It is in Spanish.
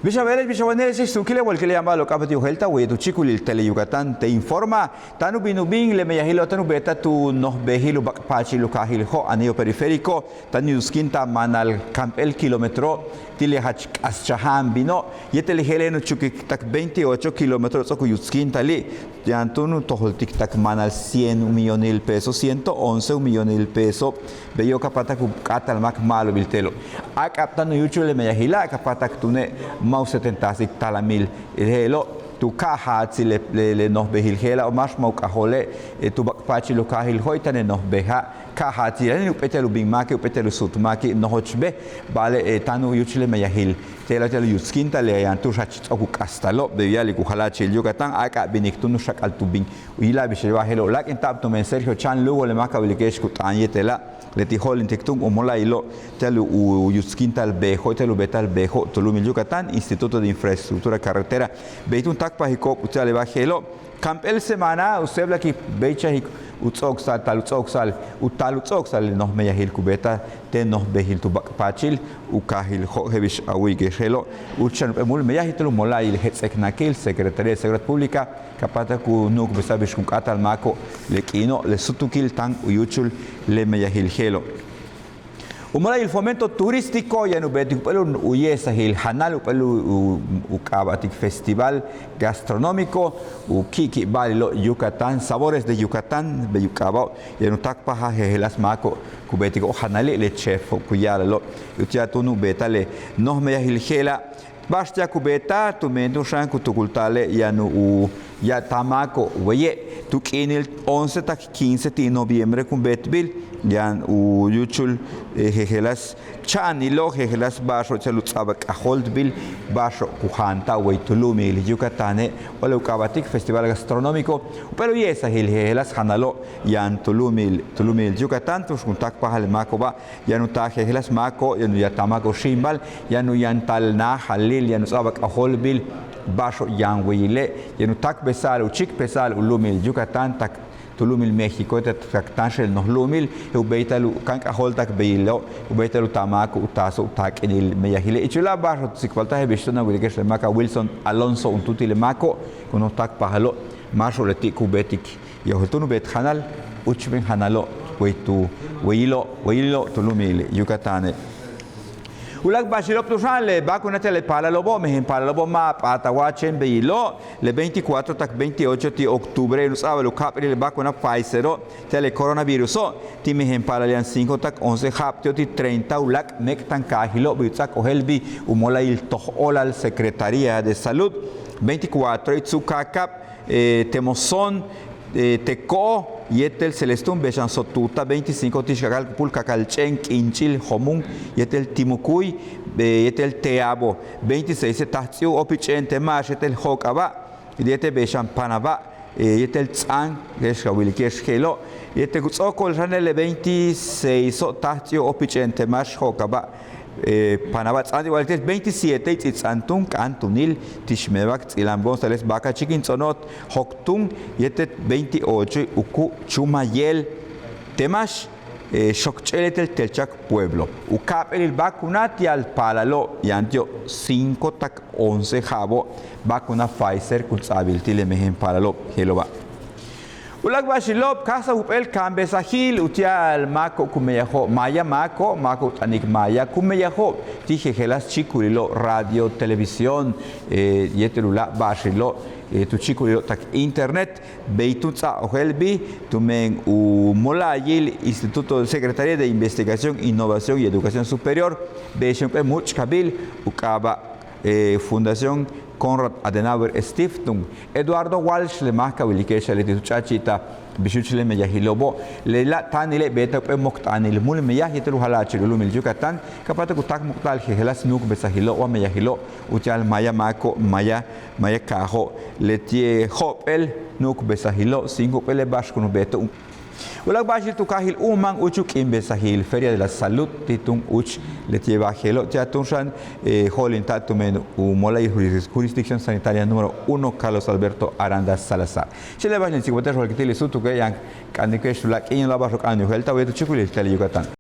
Bishabeles, bishabaneles, sukile wal que le llama lo capati uhelta, we tu chicul el tele Yucatán te informa, tanu binubin le meyahilo tanu beta tu nos behilo bakpachi lukahil ho anillo periférico, tanu skinta manal campel kilómetro, tile hach aschahan bino, yetele heleno chukik tak 28 kilómetros oku yutskinta li, yantunu tohol tik tak manal 100 millones pesos, 111 millones pesos, beyo kapata ku katal mak malo biltelo. Akap tanu yuchu le meyahila kapatak tune mau 70 talamil helo tu caja si le nos behil hela o más mau cajole tu bakpachi lo kahil hoitane nos beha caja si le upetelu bimaki upetelu sutmaki no hochbe vale tanu yuchile meyahil tela telu yutskinta le yantu shachit oku kastalo de yali ku halachi Yucatán aka biniktunu shakal tubin ila bishwa helo lak intab to men Sergio Chan luego le maka bilikesh ku tanyetela le tijol intiktung umola ilo telu yutskinta al bejo telu betal bejo tulumil Yucatán Instituto de Infraestructura Carretera beitun takpa hiko utale bajelo campel semana usebla ki becha hik utsoksal talutsoksal utalutsoksal nos meyahil kubeta te nos behil tu bakpachil ukahil hohevish awi geshelo uchan mul meyahitlu mola il hetseknakil Secretaría de Seguridad Pública kapata ku nuk besabish kun katal mako lekino le sutukil tan uyuchul le meyahil helo Umala il fomento turístico ya no betik pelu uyesa hil hanal pelu ukabatik festival gastronómico ukiki balilo Yucatán sabores de Yucatán be yukaba ya no takpa ha helas mako kubetik o hanale le chef kuyalo utia tunu betale nos me hil hela Bastia kubeta tu mendo shan kutukultale ya no ya tamako weye tu kinil 11 tak 15 de noviembre kubetbil yan uyuchul hehelas chanilo hehelas basho chalutsabak aholdbil basho kuhanta weitulumi Yucatane wala ukabatik festival gastronómico pero yesa hehelas hanalo yan tulumi Yucatán tus kuntak pahal makoba yan uta hehelas mako yan yatamako shimbal yan tal na halil yan usabak aholbil basho yan weile yan utak besal uchik pesal ulumi Yucatán tak tulumil México taktanshel nos lumil ubeitalu kanka holtak beilo ubeitalu tamako utaso utak enil meyahile ichula barro sikvalta hebishona wilikesh maka Wilson Alonso untutile mako kuno tak pahalo marso leti kubetik yohutunu bet hanal uchben hanalo weitu weilo tulumil Yucatán Ulag bashilop tushan le vacunate le palalobo mehin palalobo ma patawachen beilo le 24 tak 28 de octubre nos abalo capri le vacuna Pfizer tele coronavirus ti mehin palalian 5 tak 11 haptio ti 30 ulag mektan kahilo bitsak ohelbi umola il toholal Secretaría de Salud 24 itzukakap temoson teko yetel celestun beshan sotuta 25 tishakal pulkakal chen kinchil homun yetel timukui yetel teabo 26 tahtsiu opichente mash yetel hokaba yetel beshan panaba yetel tsang geshka wilikesh helo yetel kutsokol ranele 26 tahtsiu opichente mash hokaba Panabat andi waltes 27 itzantun cantunil tishmebak ilan González Baca chiquinzonot hoktun yetet 28 uku chumayel temash shokcheletel telchak pueblo ukapel il vacunati al palalo yantio 5 tak 11 jabo vacuna Pfizer kutsabil tile mehen palalo heloba Ulag bashilop casa upel kambesahil utial mako kumeyaho maya mako tanik maya kumeyaho tijejelas chikulilo radio televisión yetelula bashilo tu chikulilo tak internet beitutsa ohelbi tumen molayil Instituto de Secretaría de Investigación Innovación y Educación Superior beishonpe muchkabil ukaba Fundación Konrad Adenauer Stiftung Eduardo Walsh le marca wilikesh le tuchachita bishuchle meyahilobo le la tanile beta pe moktanil mul meyahitelu halachi lumil Yucatán kapata kutak moktal helas nuk besahilo o meyahilo utial maya mako maya kaho le tie hopel nuk besahilo 5 pele bash kunu beta Ulag bashil tukahil umang uchuk imbesahil Feria de la Salud titung uch letie bajelo tiatunshan holin tatumen umola y jurisdicción sanitaria número 1 Carlos Alberto Aranda Salazar. Chile bashil sikwater holkitili sutuke yang kanikesh lak in la bashok anyu helta wetu chukuli tele Yucatán.